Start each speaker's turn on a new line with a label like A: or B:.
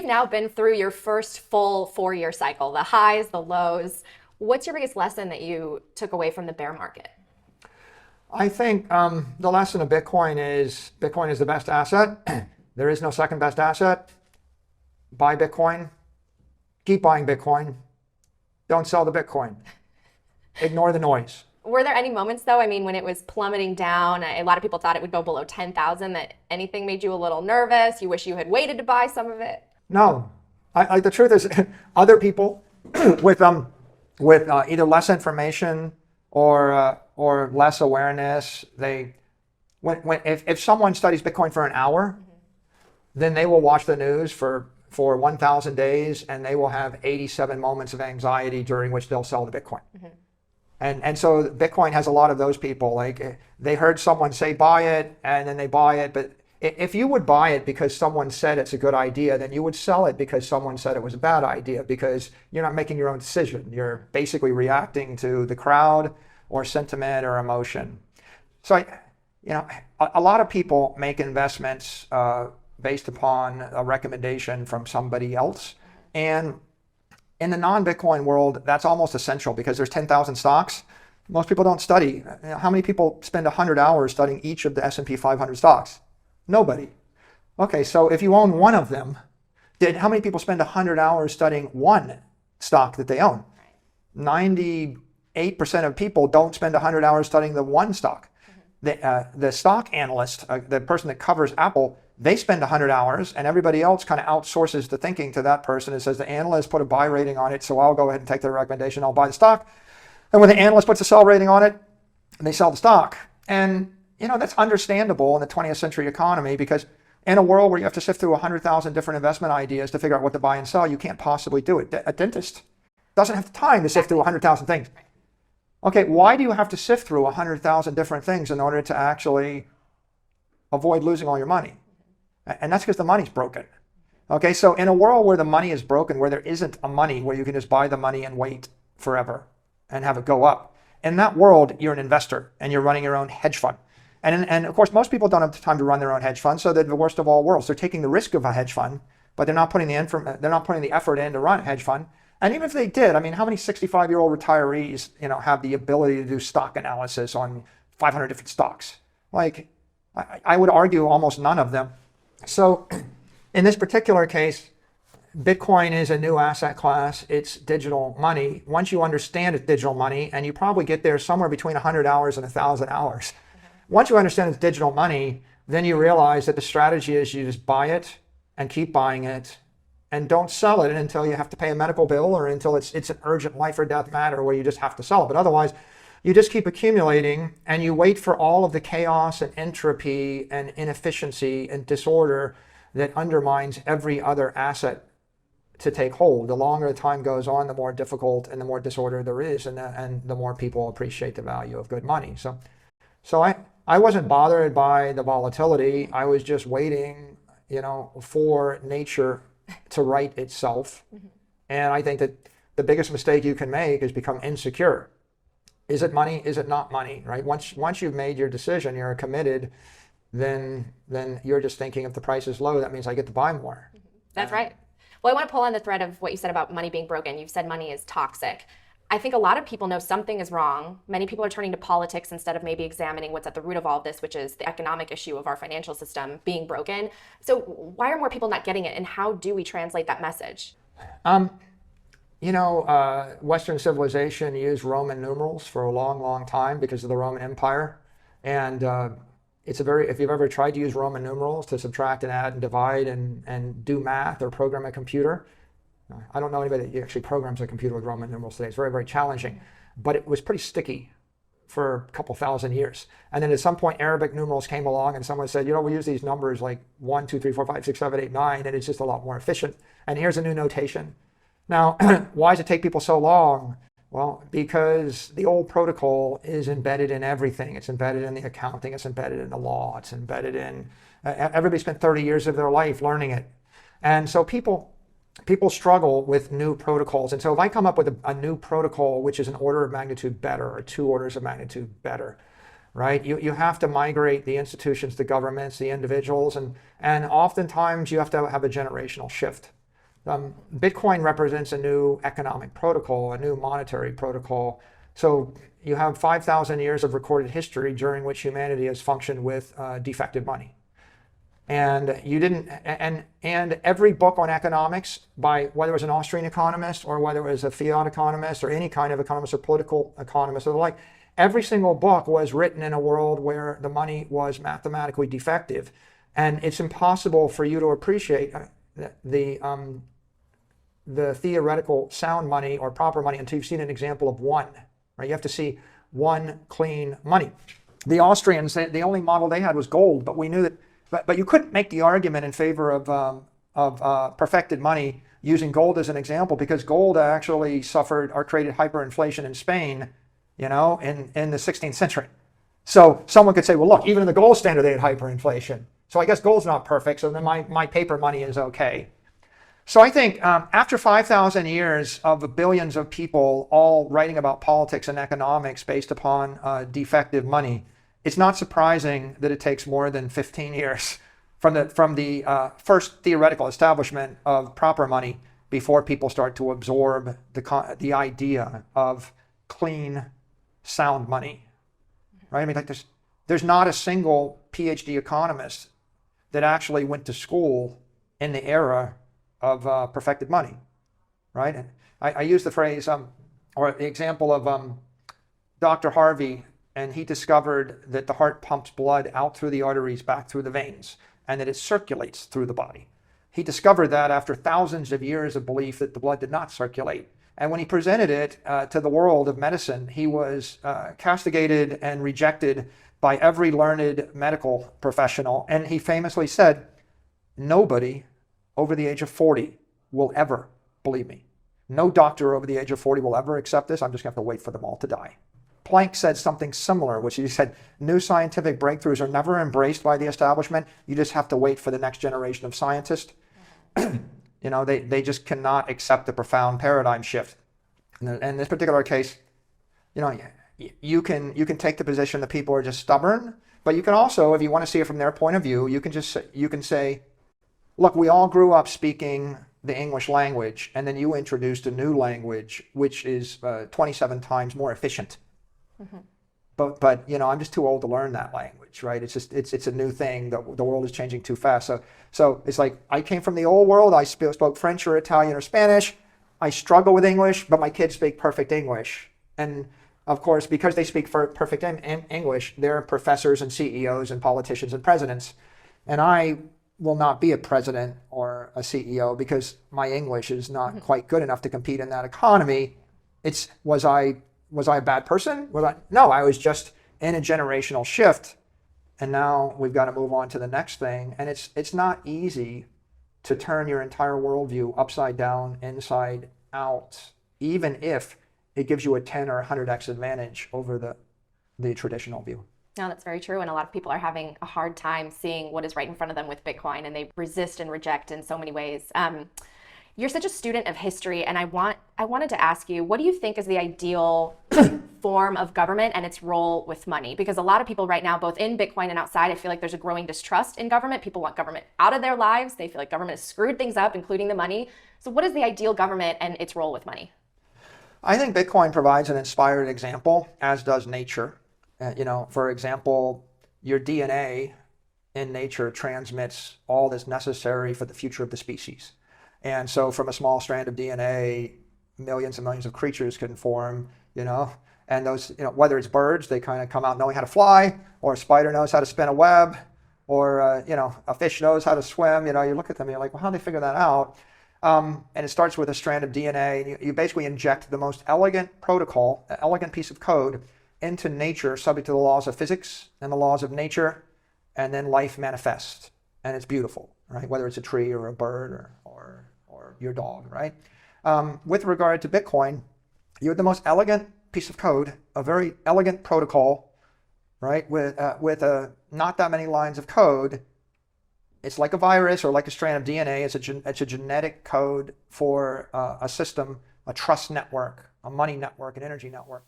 A: now been through your first full 4-year cycle, the highs, the lows. What's your biggest lesson that you took away from the bear market?
B: I think the lesson of Bitcoin is the best asset. There is no second best asset. Buy Bitcoin. Keep buying Bitcoin. Don't sell the Bitcoin. Ignore the noise.
A: Were there any moments, though, I mean, when it was plummeting down, a lot of people thought it would go below 10,000, that anything made you a little nervous? You wish you had waited to buy some of it?
B: No. The truth is, other people with either less information or less awareness, if someone studies Bitcoin for an hour, then they will watch the news for 1,000 days, and they will have 87 moments of anxiety during which they'll sell the Bitcoin. And so Bitcoin has a lot of those people. Like, they heard someone say buy it, and then they buy it. But if you would buy it because someone said it's a good idea, then you would sell it because someone said it was a bad idea, because you're not making your own decision. You're basically reacting to the crowd or sentiment or emotion. So, a lot of people make investments based upon a recommendation from somebody else. And in the non-Bitcoin world, that's almost essential, because there's 10,000 stocks. Most people don't study. How many people spend 100 hours studying each of the S&P 500 stocks? Nobody. Okay, so if you own one of them, how many people spend 100 hours studying one stock that they own? 98% of people don't spend 100 hours studying the one stock. The stock analyst, the person that covers Apple, they spend 100 hours, and everybody else kind of outsources the thinking to that person. It says the analyst put a buy rating on it, so I'll go ahead and take their recommendation. I'll buy the stock. And when the analyst puts a sell rating on it, they sell the stock. And that's understandable in the 20th century economy, because in a world where you have to sift through 100,000 different investment ideas to figure out what to buy and sell, you can't possibly do it. A dentist doesn't have the time to sift through 100,000 things. Okay, why do you have to sift through 100,000 different things in order to actually avoid losing all your money? And that's because the money's broken. Okay, so in a world where the money is broken, where there isn't a money, where you can just buy the money and wait forever and have it go up, in that world, you're an investor and you're running your own hedge fund. And of course, most people don't have the time to run their own hedge fund, so they're the worst of all worlds. They're taking the risk of a hedge fund, but they're not putting the effort in to run a hedge fund. And even if they did, I mean, how many 65-year-old retirees, have the ability to do stock analysis on 500 different stocks? Like, I would argue almost none of them. So in this particular case, Bitcoin is a new asset class. It's digital money. Once you understand it's digital money, and you probably get there somewhere between 100 hours and 1,000 hours. Once you understand it's digital money, then you realize that the strategy is you just buy it and keep buying it, and don't sell it until you have to pay a medical bill, or until it's an urgent life or death matter where you just have to sell it. But otherwise, you just keep accumulating, and you wait for all of the chaos and entropy and inefficiency and disorder that undermines every other asset to take hold. The longer the time goes on, the more difficult and the more disorder there is, and the more people appreciate the value of good money. So I wasn't bothered by the volatility. I was just waiting, for nature to right itself. And I think that the biggest mistake you can make is become insecure. Is it money? Is it not money? Right? Once you've made your decision, you're committed, then you're just thinking, if the price is low, that means I get to buy more.
A: That's right. Well, I want to pull on the thread of what you said about money being broken. You've said money is toxic. I think a lot of people know something is wrong. Many people are turning to politics instead of maybe examining what's at the root of all of this, which is the economic issue of our financial system being broken. So why are more people not getting it, and how do we translate that message?
B: Western civilization used Roman numerals for a long, long time because of the Roman Empire. And if you've ever tried to use Roman numerals to subtract and add and divide and do math or program a computer, I don't know anybody that actually programs a computer with Roman numerals today. It's very, very challenging. But it was pretty sticky for a couple thousand years. And then at some point, Arabic numerals came along, and someone said, we use these numbers like 1, 2, 3, 4, 5, 6, 7, 8, 9, and it's just a lot more efficient. And here's a new notation. Now, why does it take people so long? Well, because the old protocol is embedded in everything. It's embedded in the accounting. It's embedded in the law. It's embedded in, everybody spent 30 years of their life learning it. And so people struggle with new protocols. And so if I come up with a new protocol, which is an order of magnitude better or 2 orders of magnitude better, right? You have to migrate the institutions, the governments, the individuals, and oftentimes you have to have a generational shift. Bitcoin represents a new economic protocol, a new monetary protocol. So you have 5,000 years of recorded history during which humanity has functioned with defective money. And you didn't, and every book on economics, by whether it was an Austrian economist or whether it was a fiat economist or any kind of economist or political economist or the like, every single book was written in a world where the money was mathematically defective. And it's impossible for you to appreciate the theoretical sound money or proper money until you've seen an example of one. Right? You have to see one clean money. The Austrians, the only model they had was gold, but we knew that. But you couldn't make the argument in favor of perfected money using gold as an example, because gold actually suffered or created hyperinflation in Spain, in the 16th century. So someone could say, well, look, even in the gold standard, they had hyperinflation. So I guess gold's not perfect, so then my paper money is okay. So I think after 5,000 years of billions of people all writing about politics and economics based upon defective money, it's not surprising that it takes more than 15 years from the first theoretical establishment of proper money before people start to absorb the idea of clean, sound money. Right? I mean, like there's not a single PhD economist that actually went to school in the era of perfected money. Right? And I use the phrase or the example of Dr. Harvey. And he discovered that the heart pumps blood out through the arteries, back through the veins, and that it circulates through the body. He discovered that after thousands of years of belief that the blood did not circulate. And when he presented it to the world of medicine, he was castigated and rejected by every learned medical professional. And he famously said, nobody over the age of 40 will ever believe me. No doctor over the age of 40 will ever accept this. I'm just going to have to wait for them all to die. Planck said something similar, which he said, new scientific breakthroughs are never embraced by the establishment. You just have to wait for the next generation of scientists. They just cannot accept the profound paradigm shift. In this particular case, you can take the position that people are just stubborn, but you can also, if you want to see it from their point of view, you can say, look, we all grew up speaking the English language, and then you introduced a new language which is 27 times more efficient. Mm-hmm. But I'm just too old to learn that language, right? It's just it's a new thing. The world is changing too fast. So it's like I came from the old world. I spoke French or Italian or Spanish. I struggle with English, but my kids speak perfect English. And of course, because they speak perfect English, they're professors and CEOs and politicians and presidents. And I will not be a president or a CEO because my English is not quite good enough to compete in that economy. Was I a bad person? No, I was just in a generational shift. And now we've got to move on to the next thing. And it's not easy to turn your entire worldview upside down, inside out, even if it gives you a 10 or 100x advantage over the traditional view.
A: No, that's very true. And a lot of people are having a hard time seeing what is right in front of them with Bitcoin, and they resist and reject in so many ways. You're such a student of history, and I wanted to ask you, what do you think is the ideal form of government and its role with money? Because a lot of people right now, both in Bitcoin and outside, I feel like there's a growing distrust in government. People want government out of their lives. They feel like government has screwed things up, including the money. So what is the ideal government and its role with money?
B: I think Bitcoin provides an inspired example, as does nature. For example, your DNA in nature transmits all that's necessary for the future of the species. And so from a small strand of DNA, millions and millions of creatures can form, and those, whether it's birds, they kind of come out knowing how to fly, or a spider knows how to spin a web, or, a fish knows how to swim. You look at them and you're like, well, how did they figure that out? And it starts with a strand of DNA. And you basically inject the most elegant protocol, an elegant piece of code into nature, subject to the laws of physics and the laws of nature, and then life manifests. And it's beautiful, right? Whether it's a tree or a bird or your dog, right? With regard to Bitcoin, you have the most elegant piece of code, a very elegant protocol, right? With not that many lines of code. It's like a virus or like a strand of DNA. It's a genetic code for a system, a trust network, a money network, an energy network.